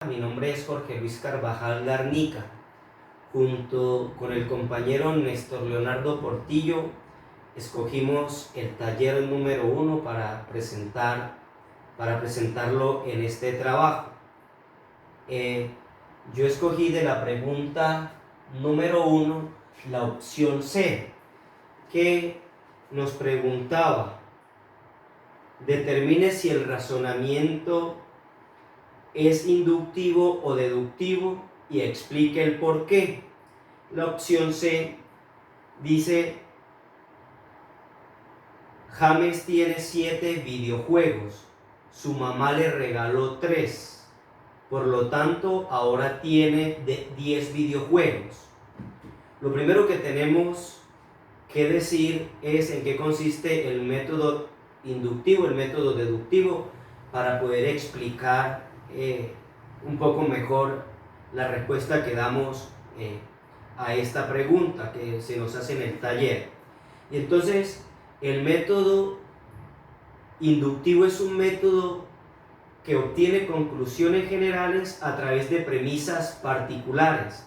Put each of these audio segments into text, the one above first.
Mi nombre es Jorge Luis Carvajal Garnica. Junto con el compañero Néstor Leonardo Portillo, escogimos el taller número 1 para presentarlo en este trabajo. Yo escogí de la pregunta número 1 la opción C, que nos preguntaba: determine si el razonamiento es inductivo o deductivo y explique el por qué. La opción C dice: James tiene 7 videojuegos, su mamá le regaló 3, por lo tanto ahora tiene 10 videojuegos. Lo primero que tenemos que decir es en qué consiste el método inductivo, el método deductivo, para poder explicar un poco mejor la respuesta que damos a esta pregunta que se nos hace en el taller. Y entonces, el método inductivo es un método que obtiene conclusiones generales a través de premisas particulares.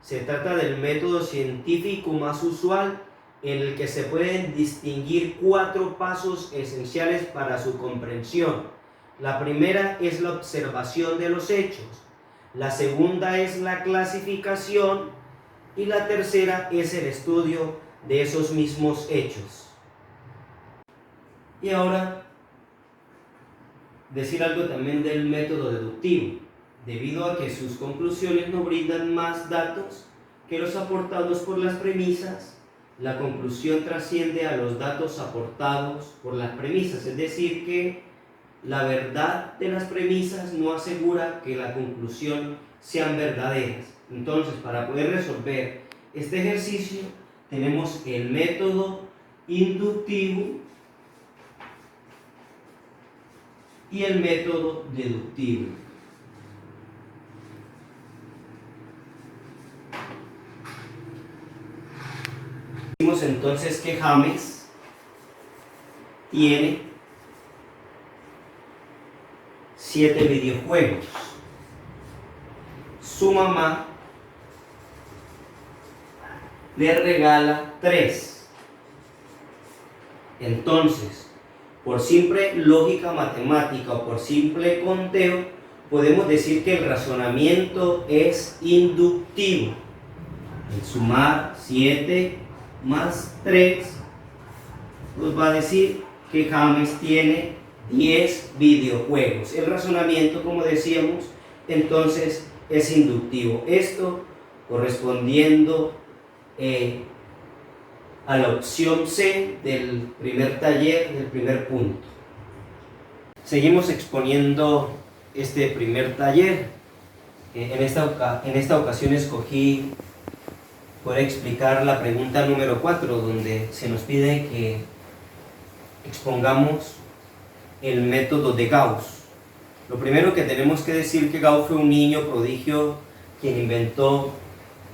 Se trata del método científico más usual, en el que se pueden distinguir 4 pasos esenciales para su comprensión. La primera es la observación de los hechos, la segunda es la clasificación y la tercera es el estudio de esos mismos hechos. Y ahora, decir algo también del método deductivo, debido a que sus conclusiones no brindan más datos que los aportados por las premisas. La conclusión trasciende a los datos aportados por las premisas, es decir, que la verdad de las premisas no asegura que la conclusión sean verdaderas. Entonces, para poder resolver este ejercicio, tenemos el método inductivo y el método deductivo. Decimos entonces que James tiene 7 videojuegos. Su mamá le regala 3. Entonces, por simple lógica matemática o por simple conteo, podemos decir que el razonamiento es inductivo. El sumar 7 más 3 nos va a decir que James tiene 10 videojuegos. El razonamiento, como decíamos, entonces es inductivo. Esto correspondiendo a la opción C del primer taller, del primer punto. Seguimos exponiendo este primer taller. En esta ocasión escogí poder explicar la pregunta número 4, donde se nos pide que expongamos el método de Gauss. Lo primero que tenemos que decir que Gauss fue un niño prodigio quien inventó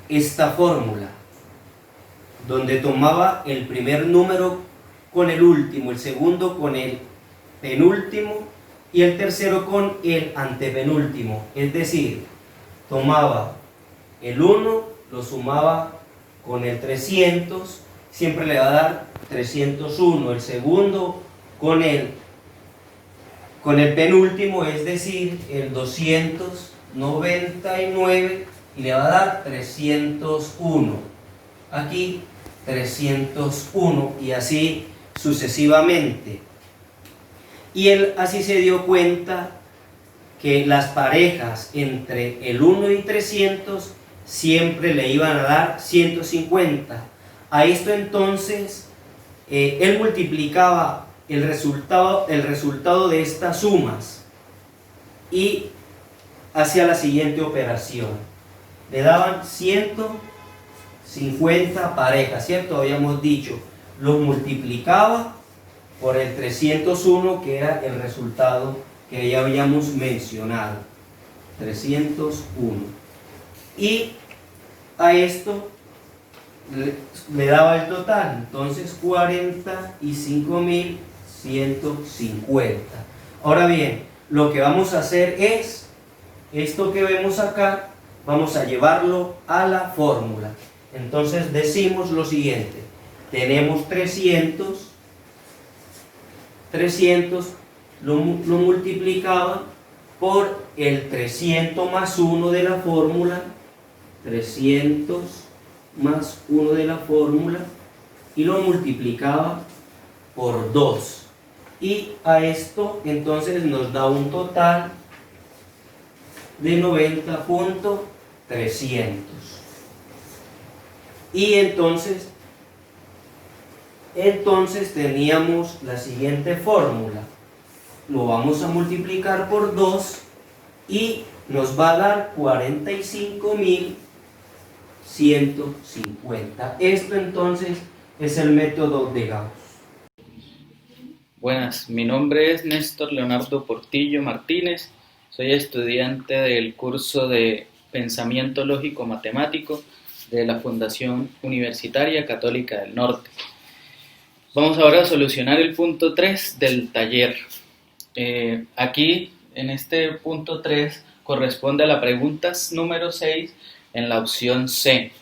esta fórmula, donde tomaba el primer número con el último, el segundo con el penúltimo y el tercero con el antepenúltimo. Es decir, tomaba el 1, lo sumaba con el 300, siempre le va a dar 301. El segundo con el penúltimo, es decir, el 299, y le va a dar 301. Aquí 301 y así sucesivamente. Y él así se dio cuenta que las parejas entre el 1 y 300 siempre le iban a dar 150. A esto entonces él multiplicaba el resultado de estas sumas y hacía la siguiente operación. Le daban 150 parejas, ¿cierto? Habíamos dicho, los multiplicaba por el 301, que era el resultado que ya habíamos mencionado. 301. Y a esto le daba el total, entonces 45.150. Ahora bien, lo que vamos a hacer es Esto que vemos acá, vamos a llevarlo a la fórmula. Entonces decimos lo siguiente, tenemos 300 lo multiplicaba por el 300 más 1 de la fórmula, 300 más 1 de la fórmula, y lo multiplicaba por 2. Y a esto entonces nos da un total de 90.300. Y entonces teníamos la siguiente fórmula. Lo vamos a multiplicar por 2 y nos va a dar 45.150. Esto entonces es el método de Gauss. Buenas, mi nombre es Néstor Leonardo Portillo Martínez, soy estudiante del curso de Pensamiento Lógico Matemático de la Fundación Universitaria Católica del Norte. Vamos ahora a solucionar el punto 3 del taller. Aquí, en este punto 3, corresponde a la pregunta número 6 en la opción C.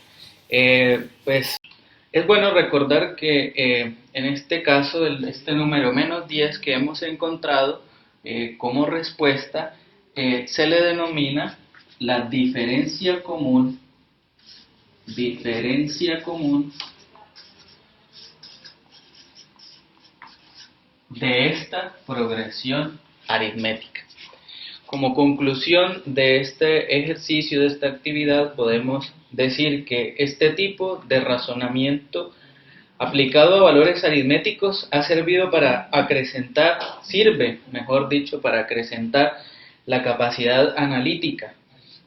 Pues es bueno recordar que en este caso, este número menos 10 que hemos encontrado como respuesta, se le denomina la diferencia común de esta progresión aritmética. Como conclusión de este ejercicio, de esta actividad, podemos decir que este tipo de razonamiento aplicado a valores aritméticos sirve, mejor dicho, para acrecentar la capacidad analítica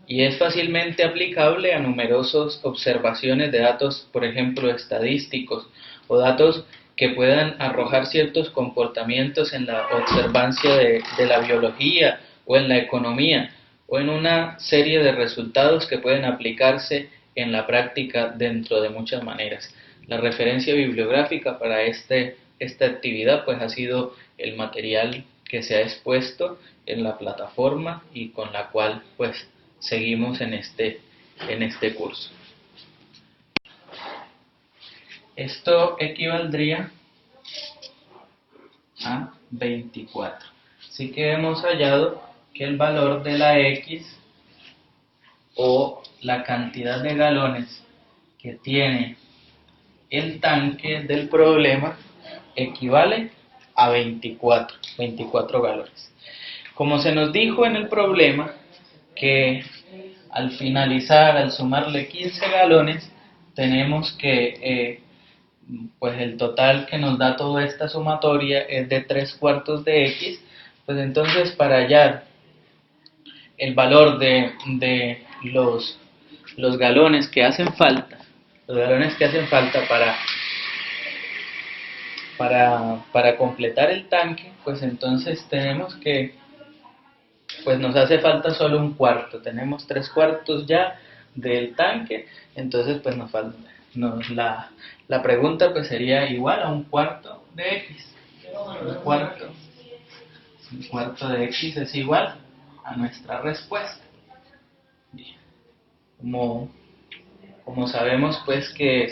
y es fácilmente aplicable a numerosas observaciones de datos, por ejemplo, estadísticos o datos que puedan arrojar ciertos comportamientos en la observancia de la biología o en la economía o en una serie de resultados que pueden aplicarse en la práctica dentro de muchas maneras. La referencia bibliográfica para esta actividad pues ha sido el material que se ha expuesto en la plataforma y con la cual pues seguimos en este curso. Esto equivaldría a 24. Así que hemos hallado que el valor de la X o la cantidad de galones que tiene el tanque del problema equivale a 24 galones. Como se nos dijo en el problema que al finalizar, al sumarle 15 galones, tenemos que pues el total que nos da toda esta sumatoria es de 3/4 de X, pues entonces para hallar el valor de los galones que hacen falta, para completar el tanque, pues entonces tenemos que, pues nos hace falta solo un cuarto, tenemos 3/4 ya del tanque, entonces pues nos falta, la pregunta pues sería igual a un cuarto de X, un cuarto de X es igual a nuestra respuesta. Bien. Como sabemos pues que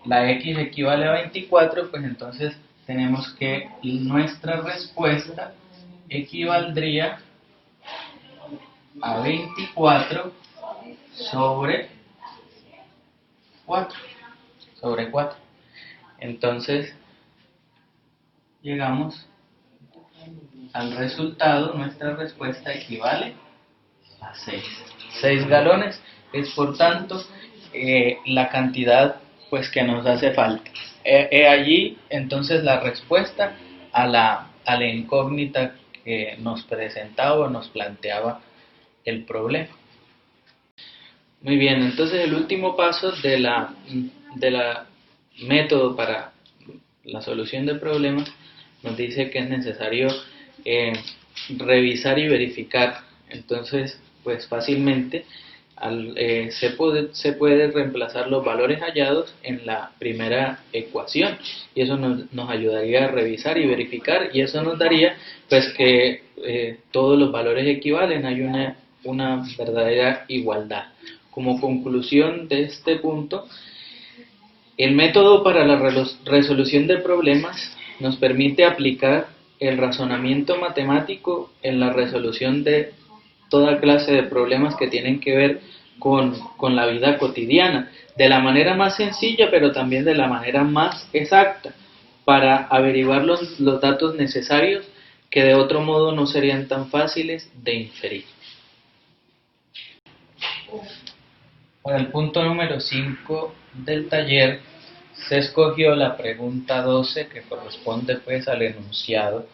la X equivale a 24, pues entonces tenemos que nuestra respuesta equivaldría a 24 sobre 4. Entonces llegamos al resultado, nuestra respuesta equivale a 6. 6 galones es por tanto la cantidad pues que nos hace falta. Allí entonces la respuesta a la incógnita que nos presentaba o nos planteaba el problema. Muy bien, entonces el último paso de la método para la solución de problemas nos dice que es necesario revisar y verificar. Entonces, pues fácilmente se puede reemplazar los valores hallados en la primera ecuación y eso nos ayudaría a revisar y verificar y eso nos daría pues que todos los valores equivalen. Hay una una verdadera igualdad. Como conclusión de este punto, el método para la resolución de problemas nos permite aplicar el razonamiento matemático en la resolución de toda clase de problemas que tienen que ver con la vida cotidiana, de la manera más sencilla, pero también de la manera más exacta, para averiguar los datos necesarios que de otro modo no serían tan fáciles de inferir. Para el punto número 5 del taller se escogió la pregunta 12, que corresponde pues al enunciado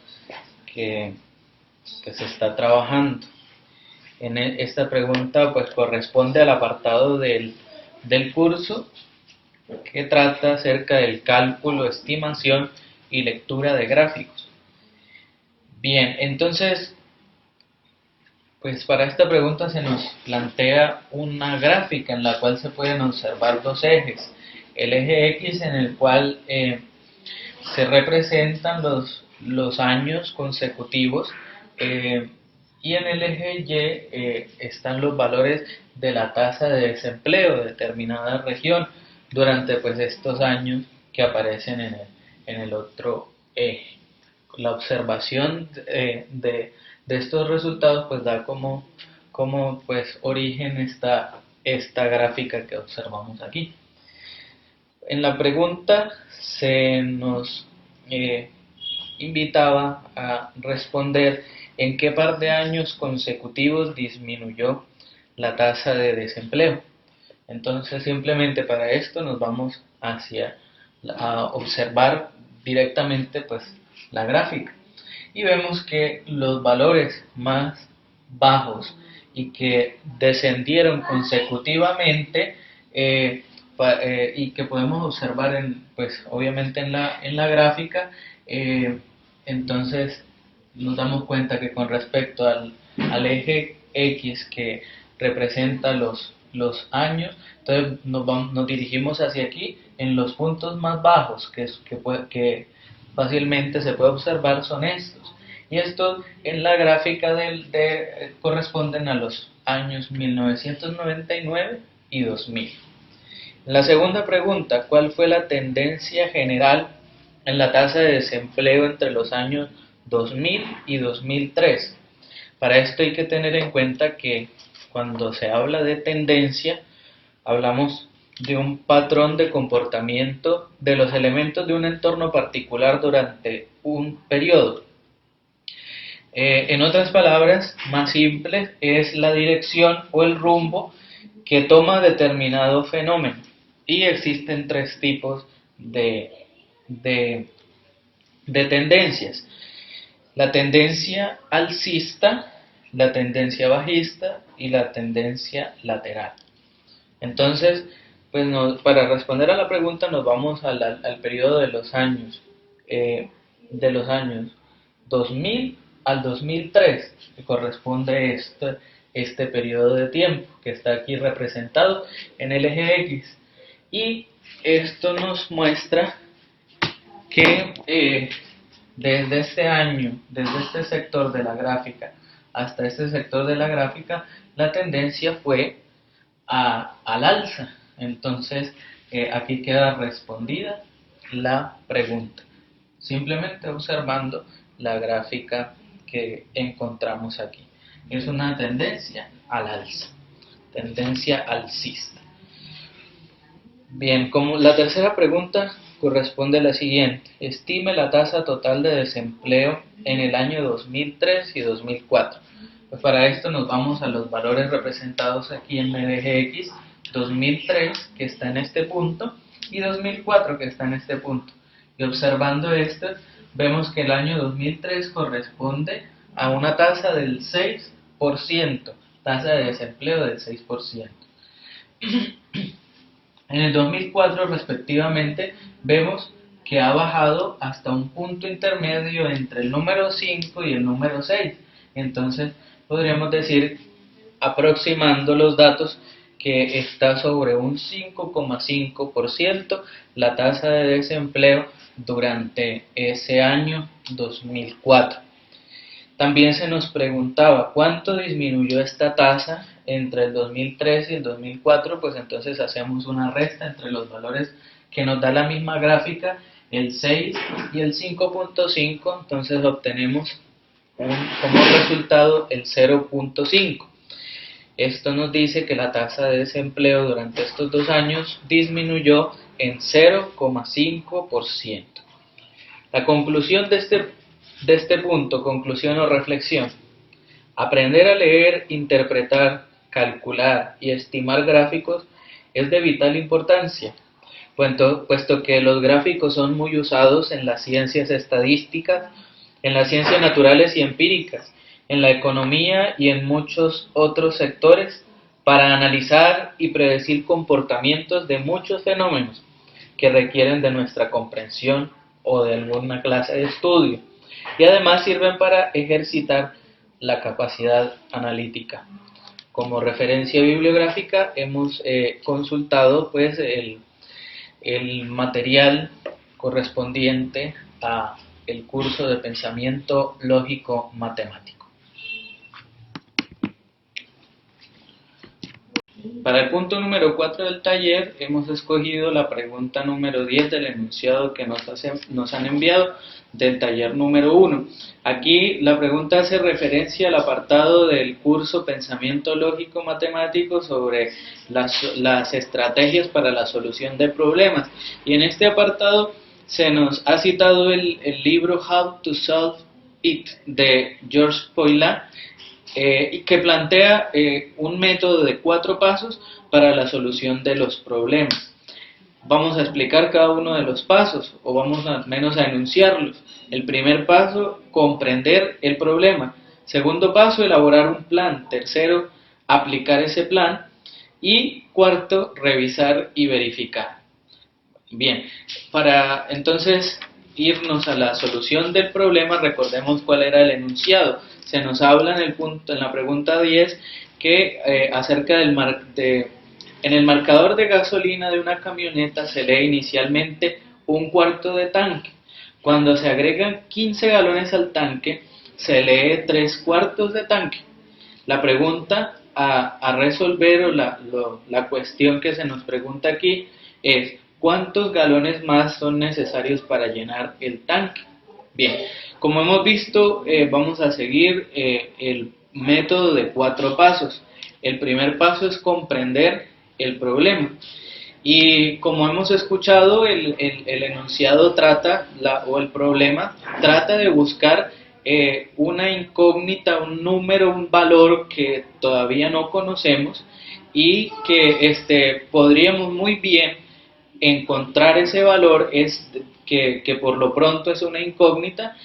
que se está trabajando. Esta pregunta pues corresponde al apartado del curso que trata acerca del cálculo, estimación y lectura de gráficos. Bien, entonces, pues para esta pregunta se nos plantea una gráfica en la cual se pueden observar dos ejes. El eje X, en el cual se representan los años consecutivos, y en el eje Y están los valores de la tasa de desempleo de determinada región durante pues estos años que aparecen en el otro eje. La observación de estos resultados pues da como pues origen esta gráfica que observamos aquí. En la pregunta se nos invitaba a responder en qué par de años consecutivos disminuyó la tasa de desempleo. Entonces simplemente para esto nos vamos a observar directamente pues la gráfica y vemos que los valores más bajos y que descendieron consecutivamente, y que podemos observar pues obviamente en la gráfica, entonces nos damos cuenta que con respecto al eje X, que representa los años, entonces nos dirigimos hacia aquí. En los puntos más bajos que fácilmente se puede observar son estos, y estos en la gráfica corresponden a los años 1999 y 2000. La segunda pregunta: ¿cuál fue la tendencia general en la tasa de desempleo entre los años 2000 y 2003? Para esto hay que tener en cuenta que cuando se habla de tendencia, hablamos de un patrón de comportamiento de los elementos de un entorno particular durante un periodo. En otras palabras, más simples, es la dirección o el rumbo que toma determinado fenómeno. Y existen tres tipos de tendencias: la tendencia alcista, la tendencia bajista y la tendencia lateral. Entonces, pues para responder a la pregunta nos vamos al periodo de los años 2000 al 2003, que corresponde este periodo de tiempo que está aquí representado en el eje X. Y esto nos muestra que desde este sector de la gráfica hasta este sector de la gráfica, la tendencia fue al alza. Entonces, aquí queda respondida la pregunta, simplemente observando la gráfica que encontramos aquí. Es una tendencia al alza, tendencia alcista. Bien, como la tercera pregunta corresponde a la siguiente: estime la tasa total de desempleo en el año 2003 y 2004. Pues para esto nos vamos a los valores representados aquí en el eje X: 2003, que está en este punto, y 2004, que está en este punto. Y observando esto, vemos que el año 2003 corresponde a una tasa del 6%, tasa de desempleo del 6%. En el 2004, respectivamente, vemos que ha bajado hasta un punto intermedio entre el número 5 y el número 6. Entonces, podríamos decir, aproximando los datos, que está sobre un 5,5% la tasa de desempleo durante ese año 2004. También se nos preguntaba cuánto disminuyó esta tasa entre el 2003 y el 2004, pues entonces hacemos una resta entre los valores que nos da la misma gráfica, el 6 y el 5.5, entonces obtenemos como resultado el 0.5. Esto nos dice que la tasa de desempleo durante estos 2 años disminuyó en 0,5%. La conclusión de este punto, conclusión o reflexión: aprender a leer, interpretar, calcular y estimar gráficos es de vital importancia, puesto que los gráficos son muy usados en las ciencias estadísticas, en las ciencias naturales y empíricas, en la economía y en muchos otros sectores para analizar y predecir comportamientos de muchos fenómenos que requieren de nuestra comprensión o de alguna clase de estudio, y además sirven para ejercitar la capacidad analítica. Como referencia bibliográfica hemos consultado pues el material correspondiente a el curso de pensamiento lógico matemático. Para el punto número 4 del taller hemos escogido la pregunta número 10 del enunciado que nos han enviado del taller número 1. Aquí la pregunta hace referencia al apartado del curso Pensamiento Lógico Matemático sobre las estrategias para la solución de problemas. Y en este apartado se nos ha citado el libro How to Solve It de Georges Poilâd, que plantea un método de 4 pasos para la solución de los problemas. Vamos a explicar cada uno de los pasos, o vamos al menos a enunciarlos. El primer paso, comprender el problema. Segundo paso, elaborar un plan. Tercero, aplicar ese plan. Y cuarto, revisar y verificar. Bien, para entonces irnos a la solución del problema, recordemos cuál era el enunciado. Se nos habla en la pregunta 10 que acerca en el marcador de gasolina de una camioneta se lee inicialmente 1/4 de tanque. Cuando se agregan 15 galones al tanque, se lee 3/4 de tanque. La pregunta a resolver o la cuestión que se nos pregunta aquí es: ¿cuántos galones más son necesarios para llenar el tanque? Bien, como hemos visto, vamos a seguir el método de 4 pasos. El primer paso es comprender el problema. Y como hemos escuchado, el enunciado o el problema trata de buscar una incógnita, un número, un valor que todavía no conocemos y que podríamos muy bien encontrar ese valor, que por lo pronto es una incógnita,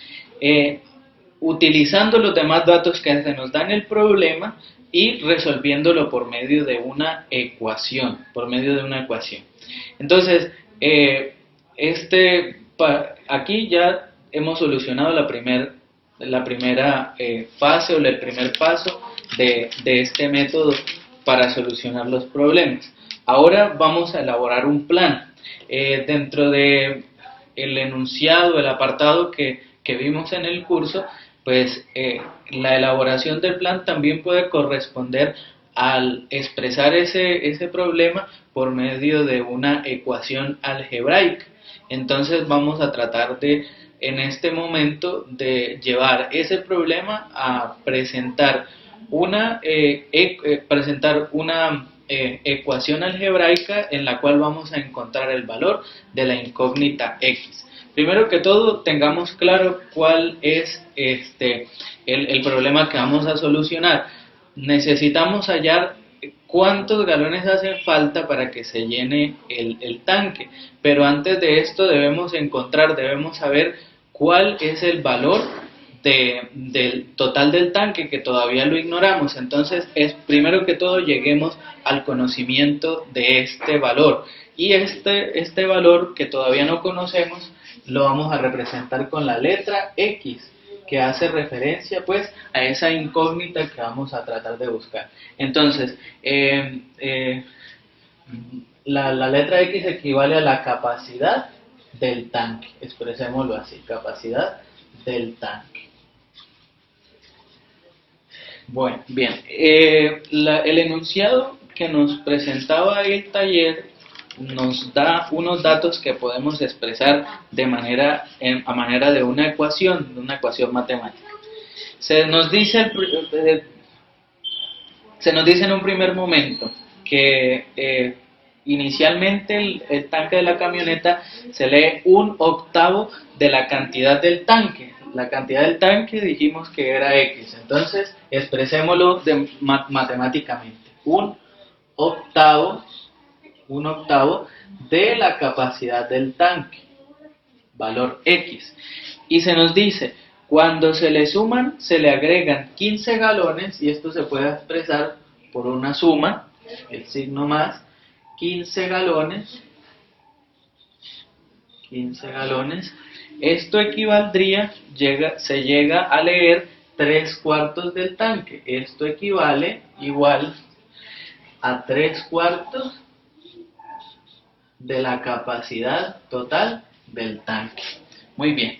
utilizando los demás datos que se nos dan en el problema y resolviéndolo por medio de una ecuación, Entonces, aquí ya hemos solucionado la primera fase o el primer paso de este método para solucionar los problemas. Ahora vamos a elaborar un plan. Dentro de el enunciado, el apartado que vimos en el curso, pues la elaboración del plan también puede corresponder al expresar ese problema por medio de una ecuación algebraica. Entonces vamos a tratar en este momento de llevar ese problema a presentar una ecuación algebraica en la cual vamos a encontrar el valor de la incógnita x. Primero que todo, tengamos claro cuál es el problema que vamos a solucionar. Necesitamos hallar cuántos galones hacen falta para que se llene el tanque, pero antes de esto debemos saber cuál es el valor del total del tanque, que todavía lo ignoramos. Entonces, primero que todo, lleguemos al conocimiento de este valor, y este valor que todavía no conocemos lo vamos a representar con la letra X, que hace referencia pues a esa incógnita que vamos a tratar de buscar. Entonces, la letra X equivale a la capacidad del tanque, expresémoslo así, capacidad del tanque. Bueno, bien. El enunciado que nos presentaba el taller nos da unos datos que podemos expresar de a manera de una ecuación matemática. Se nos dice, se nos dice en un primer momento que inicialmente el tanque de la camioneta se lee 1/8 de la cantidad del tanque. La cantidad del tanque dijimos que era X, entonces expresémoslo matemáticamente. 1/8, 1/8 de la capacidad del tanque, valor X. Y se nos dice, cuando se le suman, se le agregan 15 galones, y esto se puede expresar por una suma, el signo más, 15 galones, 15 galones. Esto equivaldría, se llega a leer 3/4 del tanque. Esto equivale igual a 3/4 de la capacidad total del tanque. Muy bien.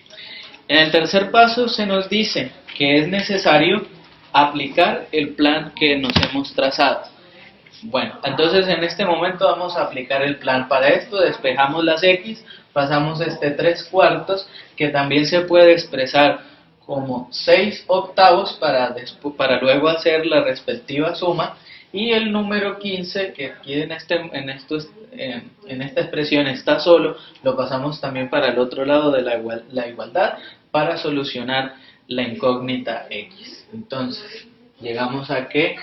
En el tercer paso se nos dice que es necesario aplicar el plan que nos hemos trazado. Bueno, entonces en este momento vamos a aplicar el plan. Para esto despejamos las X, pasamos este 3/4, que también se puede expresar como 6/8 para luego hacer la respectiva suma, y el número 15, que aquí en esta expresión está solo, lo pasamos también para el otro lado de la igualdad para solucionar la incógnita X. Entonces, llegamos a que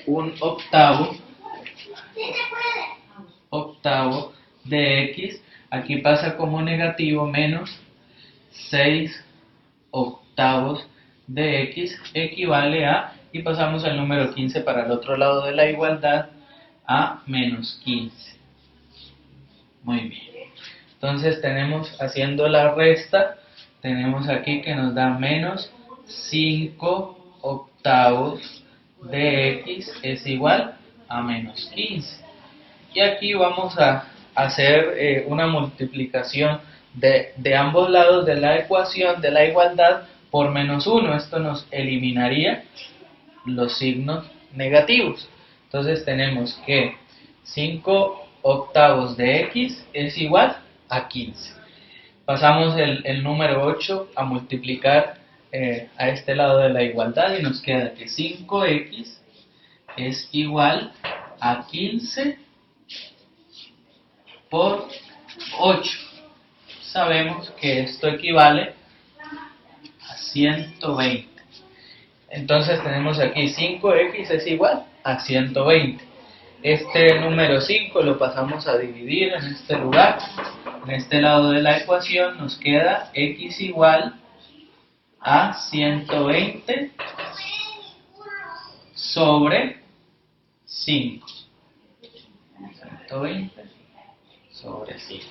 1/8 de X, aquí pasa como negativo, menos 6/8 de X equivale a, y pasamos el número 15 para el otro lado de la igualdad, a menos 15. Muy bien. Entonces tenemos, haciendo la resta, tenemos aquí que nos da menos 5/8 de X es igual a menos 15. Y aquí vamos a hacer una multiplicación de ambos lados de la ecuación de la igualdad por menos 1. Esto nos eliminaría los signos negativos. Entonces tenemos que 5/8 de X es igual a 15. Pasamos el número 8 a multiplicar a este lado de la igualdad, y nos queda que 5X es igual a 15 por 8. Sabemos que esto equivale a 120. Entonces tenemos aquí 5X es igual a 120. Este número 5 lo pasamos a dividir en este lugar. En este lado de la ecuación nos queda X igual a 120 sobre 5. 120 sobre 5.